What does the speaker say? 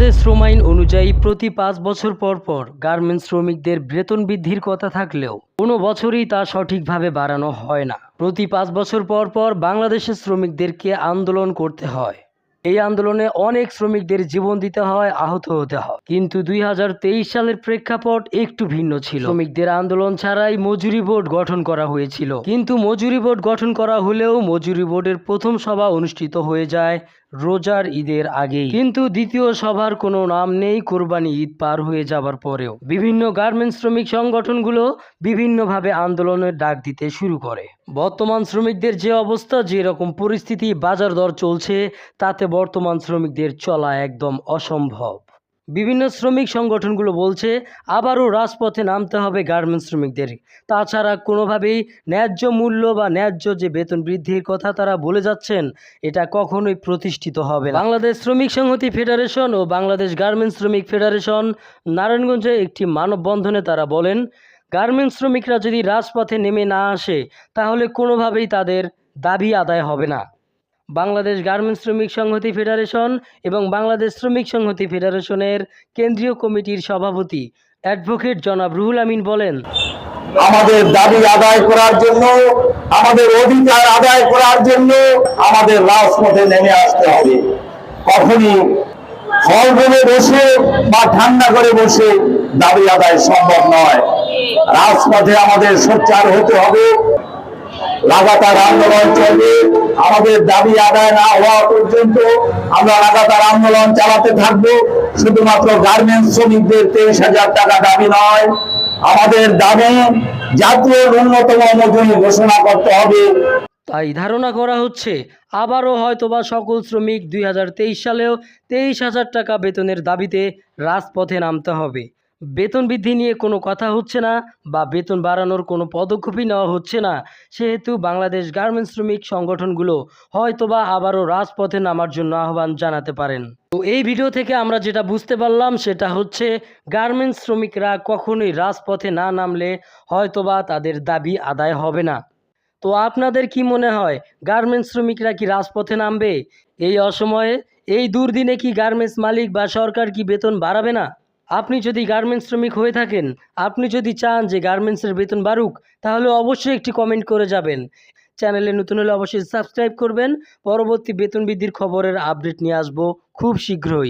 বাংলাদেশ শ্রম আইন অনুযায়ী প্রতি ৫ বছর পর পর গার্মেন্টস শ্রমিকদের বেতন বৃদ্ধির কথা থাকলেও কোনো বছরই তা সঠিকভাবে বাড়ানো হয় না। প্রতি ৫ বছর পর পর বাংলাদেশের শ্রমিকদেরকে আন্দোলন করতে হয়। এই আন্দোলনে অনেক শ্রমিকদের জীবন দিতে হয়, আহত হতে হয়। কিন্তু ২০২৩ সালের প্রেক্ষাপট একটু ভিন্ন ছিল। শ্রমিকদের আন্দোলন ছাড়াই মজুরি বোর্ড গঠন করা হয়েছিল। কিন্তু মজুরি বোর্ড গঠন করা হলেও মজুরি বোর্ডের প্রথম সভা অনুষ্ঠিত হয়ে যায় রোজার ঈদের আগেই। কিন্তু দ্বিতীয় সভার কোনো নাম নেই কোরবানি ঈদ পার হয়ে যাবার পরেও। বিভিন্ন গার্মেন্টস শ্রমিক সংগঠনগুলো বিভিন্নভাবে আন্দোলনের ডাক দিতে শুরু করে। বর্তমান শ্রমিকদের যে অবস্থা, যে রকম পরিস্থিতি, বাজার দর চলছে, তাতে বর্তমান শ্রমিকদের চলা একদম অসম্ভব। বিভিন্ন শ্রমিক সংগঠনগুলো বলছে আবারও রাজপথে নামতে হবে গার্মেন্টস শ্রমিকদের। তাছাড়া কোনোভাবেই ন্যায্য মূল্য বা ন্যায্য যে বেতন বৃদ্ধির কথা তারা বলে যাচ্ছেন, এটা কখনোই প্রতিষ্ঠিত হবে না। বাংলাদেশ শ্রমিক সংহতি ফেডারেশন ও বাংলাদেশ গার্মেন্টস শ্রমিক ফেডারেশন নারায়ণগঞ্জে একটি মানববন্ধনে তারা বলেন, গার্মেন্টস শ্রমিকরা যদি রাজপথে নেমে না আসে তাহলে কোনোভাবেই তাদের দাবি আদায় হবে না। বাংলাদেশ গার্মেন্টস শ্রমিক সংহতি ফেডারেশন এবং বাংলাদেশ শ্রমিক সংহতি ফেডারেশনের কেন্দ্রীয় কমিটির সভাপতি অ্যাডভোকেট জনাব রুহুল আমিন বলেন, আমাদের দাবি আদায় করার জন্য, আমাদের অধিকার আদায় করার জন্য আমাদের রাজপথে নেমে আসতে হবে। কখনই হল রুমে বসে বা ঠান্ডা করে বসে দাবি আদায় সম্ভব নয়। রাজপথে আমাদের সোচ্চার হতে হবে। লাগাতার আন্দোলন চলবে। আমাদের দাবি আদায় না হওয়া পর্যন্ত আমরা লাগাতার আন্দোলন চালাতে থাকবো। শুধুমাত্র গার্মেন্টস শ্রমিকদের 23,000 টাকা দাবি নয়, আমাদের দাবি জাতীয় ন্যূনতম মজুরি ঘোষণা করতে হবে। তাই ধারণা করা হচ্ছে আবারও হয়তোবা সকল শ্রমিক ২০২৩ সালেও 23,000 টাকা বেতনের দাবিতে রাজপথে নামতে হবে। বেতন বৃদ্ধি নিয়ে কোনো কথা হচ্ছে না বা বেতন বাড়ানোর কোনো পদক্ষেপই নেওয়া হচ্ছে না, সেহেতু বাংলাদেশ গার্মেন্টস শ্রমিক সংগঠনগুলো হয়তোবা আবারও রাজপথে নামার জন্য আহ্বান জানাতে পারেন। তো এই ভিডিও থেকে আমরা যেটা বুঝতে পারলাম সেটা হচ্ছে গার্মেন্টস শ্রমিকরা কখনোই রাজপথে না নামলে হয়তোবা তাদের দাবি আদায় হবে না। তো আপনাদের কি মনে হয়, গার্মেন্টস শ্রমিকরা কি রাজপথে নামবে? এই অসময়ে, এই দুর্দিনে কি গার্মেন্টস মালিক বা সরকার কি বেতন বাড়াবে না? আপনি যদি গার্মেন্টস শ্রমিক হয়ে থাকেন, আপনি যদি চান যে গার্মেন্টসের বেতন বাড়ুক, তাহলে অবশ্যই একটি কমেন্ট করে যাবেন। চ্যানেলে নতুন হলে অবশ্যই সাবস্ক্রাইব করবেন। পরবর্তী বেতন বৃদ্ধির খবরের আপডেট নিয়ে আসবো খুব শীঘ্রই।